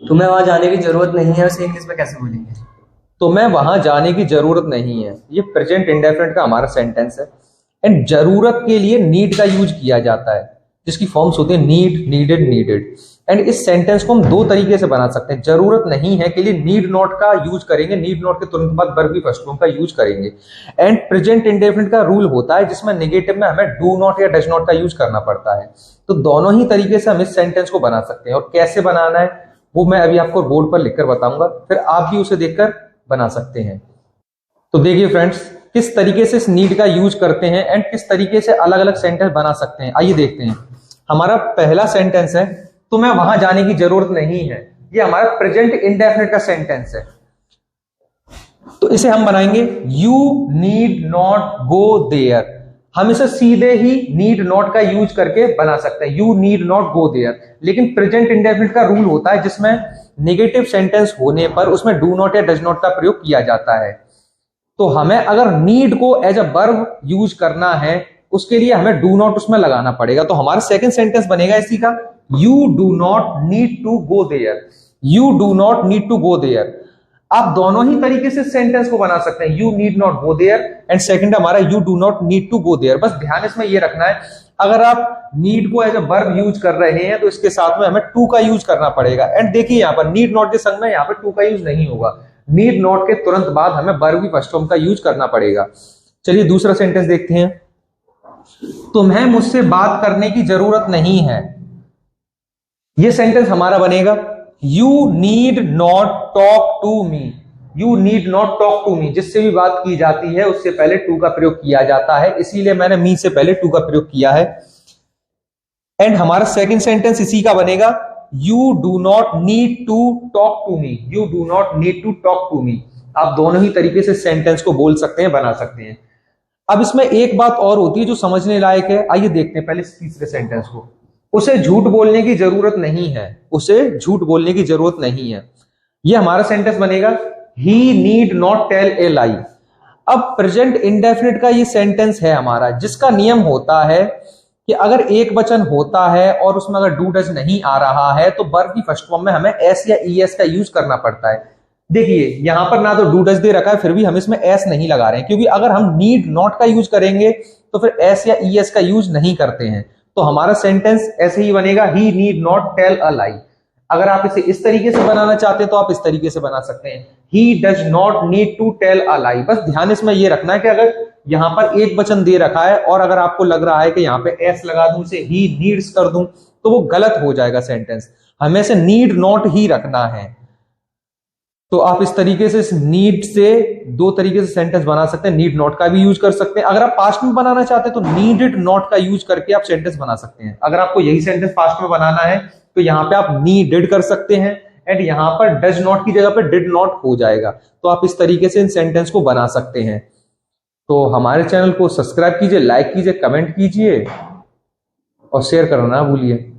तुम्हें वहां जाने की जरूरत नहीं है, उसे इंग्लिश में कैसे बोलेंगे? तुम्हें वहां जाने की जरूरत नहीं है, ये प्रेजेंट इंडेफिनिट का हमारा सेंटेंस है। एंड जरूरत के लिए नीड का यूज किया जाता है, जिसकी फॉर्म्स होती है नीड, नीडेड, नीडेड। एंड इस सेंटेंस को हम दो तरीके से बना सकते हैं। जरूरत नहीं है के लिए नीड नॉट का यूज करेंगे, नीड नॉट के तुरंत बाद वर्ब की फर्स्ट फॉर्म का यूज करेंगे। एंड प्रेजेंट इंडेफिनिट का रूल होता है जिसमें नेगेटिव में हमें डू नॉट या डज नॉट का यूज करना पड़ता है। तो दोनों ही तरीके से हम इस सेंटेंस को बना सकते हैं, और कैसे बनाना है वो मैं अभी आपको बोर्ड पर लिखकर बताऊंगा, फिर आप भी उसे देखकर बना सकते हैं। तो देखिए फ्रेंड्स, किस तरीके से इस नीड का यूज करते हैं एंड किस तरीके से अलग अलग सेंटेंस बना सकते हैं, आइए देखते हैं। हमारा पहला सेंटेंस है, तुम्हें वहां जाने की जरूरत नहीं है। ये हमारा प्रेजेंट इंडेफिनिट का सेंटेंस है। तो इसे हम बनाएंगे you need not go there. हम इसे सीधे ही नीड नॉट का यूज करके बना सकते हैं, you need not go there. लेकिन प्रेजेंट इंडेफिनिट का रूल होता है जिसमें नेगेटिव सेंटेंस होने पर उसमें डू नॉट या डज नॉट का प्रयोग किया जाता है। तो हमें अगर नीड को एज अ वर्ब यूज करना है, उसके लिए हमें डू नॉट उसमें लगाना पड़ेगा। तो हमारा सेकंड सेंटेंस बनेगा इसी का, you do not need to go there. You do not need to go there. आप दोनों ही तरीके से सेंटेंस को बना सकते हैं, you need not go there and second हमारा you do not need to go there. बस ध्यान इसमें यह रखना है, अगर आप नीड को एज अ वर्ब यूज कर रहे हैं तो इसके साथ में हमें टू का यूज करना पड़ेगा। एंड देखिए यहां पर नीड नॉट के संग में यहां पर टू का यूज नहीं होगा, नीड नॉट के तुरंत बाद हमें वर्ब की फर्स्ट फॉर्म का यूज करना पड़ेगा। चलिए दूसरा सेंटेंस देखते हैं, तुम्हें मुझसे बात करने की जरूरत नहीं है। यह सेंटेंस हमारा बनेगा you need not talk to me. You need not talk to me, जिससे भी बात की जाती है उससे पहले टू का प्रयोग किया जाता है, इसीलिए मैंने मी से पहले टू का प्रयोग किया है। एंड हमारा सेकंड सेंटेंस इसी का बनेगा, you do not need to talk to me. You do not need to talk to me. आप दोनों ही तरीके से सेंटेंस को बोल सकते हैं, बना सकते हैं। अब इसमें एक बात और होती है जो समझने लायक है, आइए देखते हैं पहले तीसरे सेंटेंस को। उसे झूठ बोलने की जरूरत नहीं है। उसे झूठ बोलने की जरूरत नहीं है। यह हमारा सेंटेंस बनेगा, ही नीड नॉट टेल ए लाई। अब प्रेजेंट इंडेफिनिट का ये सेंटेंस है हमारा, जिसका नियम होता है कि अगर एक वचन होता है और उसमें अगर डू डज नहीं आ रहा है तो वर्ब की फर्स्ट फॉर्म में हमें एस या ईएस का यूज करना पड़ता है। देखिए यहां पर ना तो डू डज दे रखा है, फिर भी हम इसमें एस नहीं लगा रहे हैं, क्योंकि अगर हम नीड नॉट का यूज करेंगे तो फिर एस या ईएस का यूज नहीं करते हैं। तो हमारा सेंटेंस ऐसे ही बनेगा, ही नीड नॉट टेल अ लाई। अगर आप इसे इस तरीके से बनाना चाहते हैं तो आप इस तरीके से बना सकते हैं, he does not need to tell a lie. बस ध्यान इसमें यह रखना है कि अगर यहां पर एक वचन दे रखा है और अगर आपको लग रहा है कि यहां पे एस लगा दूं, इसे ही नीड्स कर दूं, तो वो गलत हो जाएगा सेंटेंस। हमें से नीड नॉट ही रखना है। तो आप इस तरीके से इस नीड से दो तरीके से सेंटेंस बना सकते हैं, नीड नॉट का भी यूज कर सकते हैं। अगर आप पास्ट में बनाना चाहते हैं तो नीडेड नॉट का यूज करके आप सेंटेंस बना सकते हैं। अगर आपको यही सेंटेंस पास्ट में बनाना है तो यहां पे आप नीडेड कर सकते हैं एंड यहां पर डज नॉट की जगह पर डिड नॉट हो जाएगा। तो आप इस तरीके से इन सेंटेंस को बना सकते हैं। तो हमारे चैनल को सब्सक्राइब कीजिए, लाइक कीजिए, कमेंट कीजिए और शेयर करना ना भूलिए।